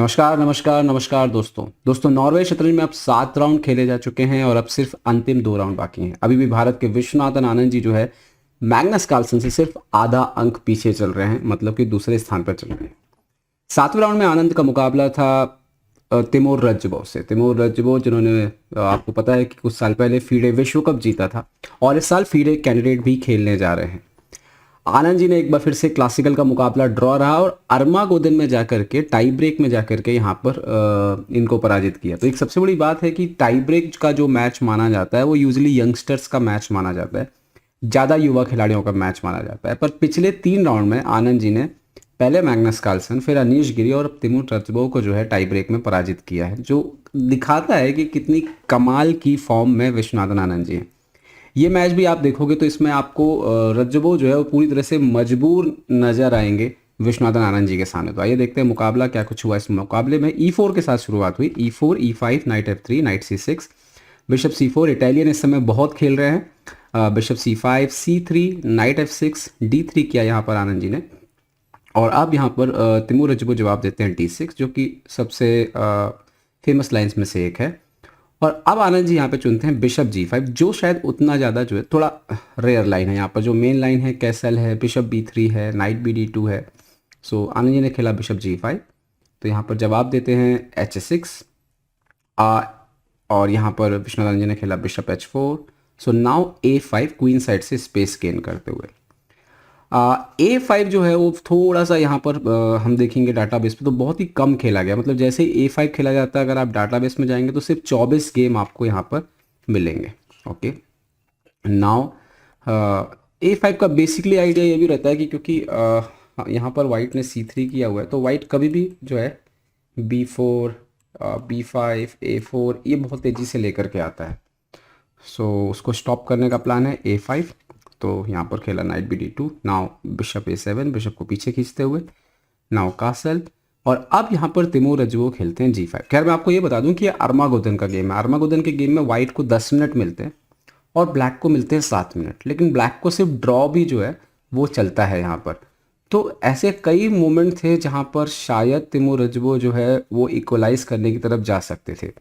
नमस्कार नमस्कार नमस्कार दोस्तों नॉर्वे शतरंज में अब 7 राउंड खेले जा चुके हैं और अब सिर्फ अंतिम 2 राउंड बाकी हैं। अभी भी भारत के विश्वनाथन आनंद जी जो है मैग्नस कार्लसन से सिर्फ आधा अंक पीछे चल रहे हैं, मतलब कि दूसरे स्थान पर चल रहे हैं। 7वें राउंड में आनंद का मुकाबला था तिमोर रज्जबो से। तिमोर रज्जबो जिन्होंने आपको पता है कि कुछ साल पहले फीडे विश्व कप जीता था और इस साल फीडे कैंडिडेट भी खेलने जा रहे हैं। आनंद जी ने एक बार फिर से क्लासिकल का मुकाबला ड्रॉ रहा और अरमागोदन में जाकर के टाई ब्रेक में जाकर के यहाँ पर इनको पराजित किया। तो एक सबसे बड़ी बात है कि टाई ब्रेक का जो मैच माना जाता है वो यूजुअली यंगस्टर्स का मैच माना जाता है, ज़्यादा युवा खिलाड़ियों का मैच माना जाता है। पर पिछले 3 राउंड में आनंद जी ने पहले मैग्नस कार्लसन, फिर अनीश गिरी और तिमोर रज्जबो को जो है टाई ब्रेक में पराजित किया है, जो दिखाता है कि कितनी कमाल की फॉर्म में विश्वनाथन आनंद जी हैं। ये मैच भी आप देखोगे तो इसमें आपको रज्जबो जो है वो पूरी तरह से मजबूर नजर आएंगे विश्वनाथन आनंद जी के सामने। तो आइए देखते हैं मुकाबला क्या कुछ हुआ। इस मुकाबले में E4 के साथ शुरुआत हुई। E4, E5, night F3, night C6, bishop C4। Italian इस समय बहुत खेल रहे हैं। Bishop C5, C3, night F6, D3 किया यहाँ पर आनंद जी ने। और अब यहाँ पर तिमोर रज्जबो जवाब देते हैं D6, जो कि सबसे फेमस लाइन्स में से एक है। और अब आनंद जी यहाँ पे चुनते हैं बिशप G5, जो शायद उतना ज़्यादा जो है थोड़ा रेयर लाइन है। यहाँ पर जो मेन लाइन है कैसल है, बिशप B3 है, नाइट BD2 है। सो आनंद जी ने खेला बिशप G5। तो यहाँ पर जवाब देते हैं H6। और यहाँ पर विश्वनाथन जी ने खेला bishop H4। So now A5, queen side से स्पेस गेन करते हुए। A5 जो है वो थोड़ा सा यहाँ पर हम देखेंगे डाटाबेस पे तो बहुत ही कम खेला गया। मतलब जैसे ही A5 खेला जाता है, अगर आप डाटाबेस में जाएंगे तो सिर्फ 24 गेम आपको यहाँ पर मिलेंगे। ओके, नाउ A5 का बेसिकली आइडिया ये भी रहता है कि क्योंकि यहाँ पर वाइट ने C3 किया हुआ है, तो वाइट कभी भी जो है B4, B5, A4 ये बहुत तेज़ी से लेकर के आता है। सो उसको स्टॉप करने का प्लान है A5। तो यहाँ पर खेला night BD2। Now bishop A7, bishop को पीछे खींचते हुए। Now castle. और अब यहाँ पर तिमोर रज्जबो खेलते हैं G5। खैर मैं आपको ये बता दूं कि ये अरमागोदन का गेम है। अरमागोदन के गेम में वाइट को 10 मिनट मिलते हैं और ब्लैक को मिलते हैं 7 मिनट, लेकिन ब्लैक को सिर्फ ड्रॉ भी जो है वो चलता है यहाँ पर। तो ऐसे कई मोमेंट थे जहाँ पर शायद तिमोर रज्जबो जो है वो इक्वलाइज करने की तरफ जा सकते थे,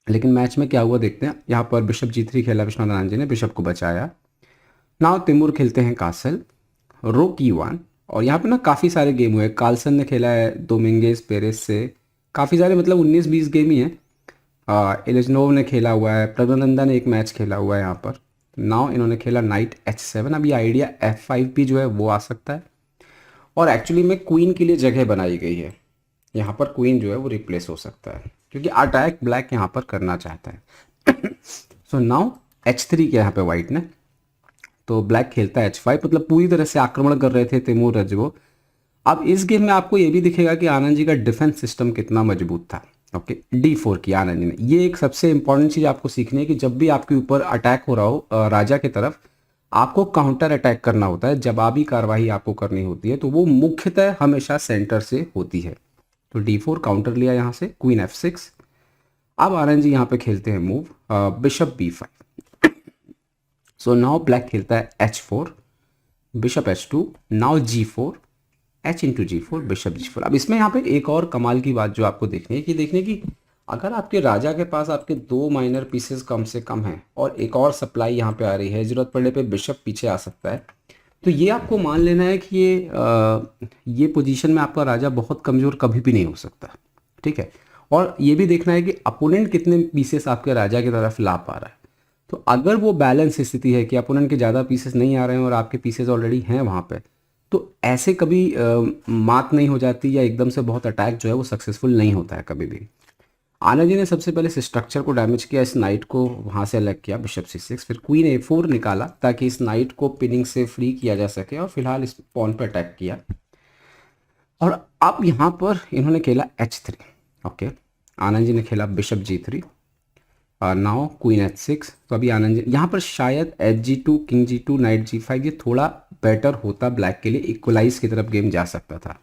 लेकिन मैच में क्या हुआ देखते हैं। यहाँ पर बिशप G3 खेला विश्वनाथन आनंद जी ने, बिशप को बचाया। नाउ तिमूर खेलते हैं कासल, रोक E1। और यहाँ पे ना काफ़ी सारे गेम हुए। कार्लसन ने खेला है डोमिंगेज पेरेस से, काफ़ी सारे, मतलब 19-20 गेम ही हैं। एलिजनोव ने खेला हुआ है, प्रगनंदा ने एक मैच खेला हुआ है यहाँ पर। नाउ इन्होंने खेला नाइट H7। अब ये आइडिया F5 भी जो है वो आ सकता है और एक्चुअली में क्वीन के लिए जगह बनाई गई है। यहाँ पर क्वीन जो है वो रिप्लेस हो सकता है क्योंकि अटैक ब्लैक यहाँ पर करना चाहता है। सो नाउ H3 किया यहाँ पे वाइट ने, तो ब्लैक खेलता है H5। मतलब पूरी तरह से आक्रमण कर रहे थे तिमोर रज्जबो। अब इस गेम में आपको ये भी दिखेगा कि आनंद जी का डिफेंस सिस्टम कितना मजबूत था। ओके, D4 किया आनंद जी ने। ये एक सबसे इंपॉर्टेंट चीज़ आपको सीखनी है कि जब भी आपके ऊपर अटैक हो रहा हो राजा की तरफ, आपको काउंटर अटैक करना होता है, जवाबी कार्रवाई आपको करनी होती है, तो वो मुख्यतः हमेशा सेंटर से होती है। तो D4 काउंटर लिया यहाँ से, क्वीन F6। अब आनंद जी यहाँ पे खेलते हैं move bishop B5। So now black खेलता है H4, bishop H2, now G4, H into G4, bishop G4। अब इसमें यहाँ पे एक और कमाल की बात जो आपको देखनी है कि देखने की, अगर आपके राजा के पास आपके 2 माइनर पीसेस कम से कम हैं और एक और सप्लाई यहाँ पे आ रही है, ज़रूरत पड़ने पे बिशप पीछे आ सकता है, तो ये आपको मान लेना है कि ये पोजीशन में आपका राजा बहुत कमज़ोर कभी भी नहीं हो सकता। ठीक है, और ये भी देखना है कि अपोनेंट कितने पीसेस आपके राजा की तरफ ला पा रहा है। तो अगर वो बैलेंस स्थिति है कि अपोनेंट के ज़्यादा पीसेस नहीं आ रहे हैं और आपके पीसेस ऑलरेडी हैं वहाँ पे, तो ऐसे कभी मात नहीं हो जाती या एकदम से बहुत अटैक जो है वो सक्सेसफुल नहीं होता है कभी भी। आनंद जी ने सबसे पहले इस स्ट्रक्चर को डैमेज किया, इस नाइट को वहाँ से अलग किया, बिशप C6, फिर क्वीन A4 निकाला ताकि इस नाइट को पिनिंग से फ्री किया जा सके, और फिलहाल इस पॉन पर अटैक किया। और अब यहाँ पर इन्होंने खेला H3। ओके, आनंद जी ने खेला बिशप G3 और नाउ क्वीन H6। तो अभी आनंद जी यहाँ पर शायद H G2, king G2, night G5 ये थोड़ा बेटर होता ब्लैक के लिए, इक्वलाइज की तरफ गेम जा सकता था।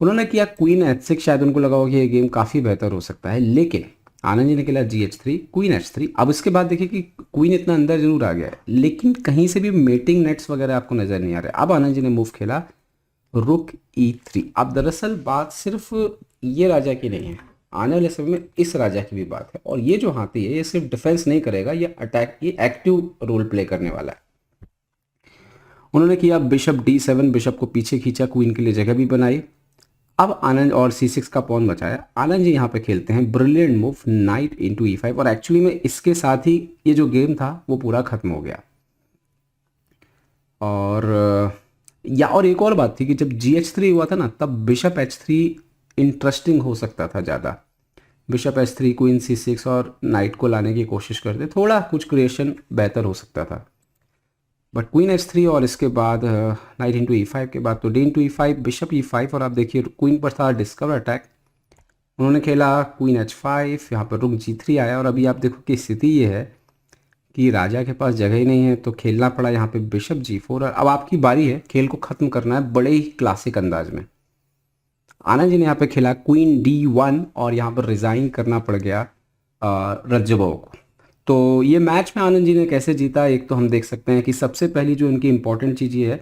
उन्होंने किया क्वीन H6, शायद उनको लगा हो कि ये गेम काफ़ी बेहतर हो सकता है, लेकिन आनंद जी ने खेला GH3, क्वीन H3। अब इसके बाद देखिए कि क्वीन इतना अंदर जरूर आ गया है, लेकिन कहीं से भी मेटिंग नेट्स वगैरह आपको नज़र नहीं आ रहे। अब आनंद जी ने मूव खेला रुक E3। अब दरअसल बात सिर्फ ये राजा की नहीं है, आने वाले समय में इस राजा की भी बात है। और ये जो हाथी है ये सिर्फ डिफेंस नहीं करेगा, ये अटैक, ये एक्टिव रोल प्ले करने वाला है। उन्होंने किया बिशप D7, बिशप को पीछे खींचा, क्वीन के लिए जगह भी बनाई। अब आनंद और C6 का पॉन बचाया। आनंद जी यहाँ पे खेलते हैं brilliant move night into E5, और एक्चुअली में इसके साथ ही ये जो गेम था वो पूरा खत्म हो गया। और और एक और बात थी कि जब GH3 हुआ था ना, तब बिशप H3 इंटरेस्टिंग हो सकता था ज़्यादा। बिशप H3, क्वीन C6 और नाइट को लाने की कोशिश करते, थोड़ा कुछ क्रिएशन बेहतर हो सकता था। बट क्वीन H3 और इसके बाद नाइट इंटू E5 के बाद तो D into E5, bishop E5, और आप देखिए क्वीन पर था डिस्कवर अटैक। उन्होंने खेला क्वीन H5, यहाँ पर रुक G3 आया, और अभी आप देखो कि स्थिति ये है कि राजा के पास जगह ही नहीं है, तो खेलना पड़ा यहाँ पे बिशप G4। और अब आपकी बारी है, खेल को ख़त्म करना है बड़े ही क्लासिक अंदाज में। आनंद जी ने यहाँ पे खेला क्वीन D1, और यहाँ पर रिज़ाइन करना पड़ गया रज्जबोव को। तो ये मैच में आनंद जी ने कैसे जीता, एक तो हम देख सकते हैं कि सबसे पहली जो उनकी इंपॉर्टेंट चीज़ ये है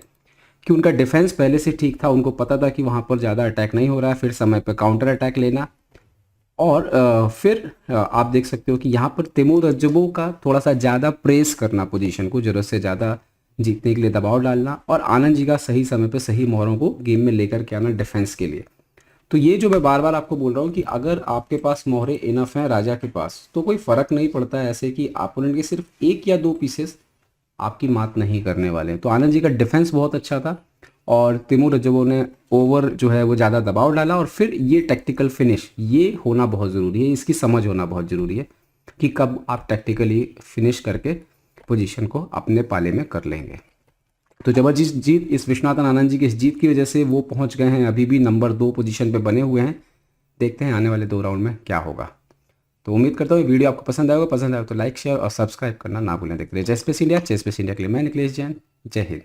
कि उनका डिफेंस पहले से ठीक था, उनको पता था कि वहाँ पर ज़्यादा अटैक नहीं हो रहा है, फिर समय पर काउंटर अटैक लेना। और फिर आप देख सकते हो कि यहाँ पर तैमूर रज्जबोव का थोड़ा सा ज़्यादा प्रेस करना, पोजीशन को ज़रूरत से ज़्यादा जीतने के लिए दबाव डालना, और आनंद जी का सही समय पर सही मोहरों को गेम में लेकर के आना डिफेंस के लिए। तो ये जो मैं बार बार आपको बोल रहा हूँ कि अगर आपके पास मोहरे इनफ हैं राजा के पास, तो कोई फ़र्क नहीं पड़ता है ऐसे कि अपोनेंट के सिर्फ एक या दो पीसेस आपकी मात नहीं करने वाले हैं। तो आनंद जी का डिफेंस बहुत अच्छा था, और तैमूर रज्जबोव ने ओवर जो है वो ज़्यादा दबाव डाला। और फिर ये टैक्टिकल फिनिश, ये होना बहुत ज़रूरी है, इसकी समझ होना बहुत ज़रूरी है कि कब आप टैक्टिकली फिनिश करके पोजीशन को अपने पाले में कर लेंगे। तो जबरदस्त जीत, इस विश्वनाथन आनंद जी की इस जीत की वजह से वो पहुंच गए हैं, अभी भी नंबर 2 पोजीशन पे बने हुए हैं। देखते हैं आने वाले 2 राउंड में क्या होगा। तो उम्मीद करता हूँ वीडियो आपको पसंद आएगा तो लाइक शेयर और सब्सक्राइब करना ना भूलें। देखते रहिए Chess Pace India. Chess Pace India के लिए मैं निखिलेश जैन। जय हिंद।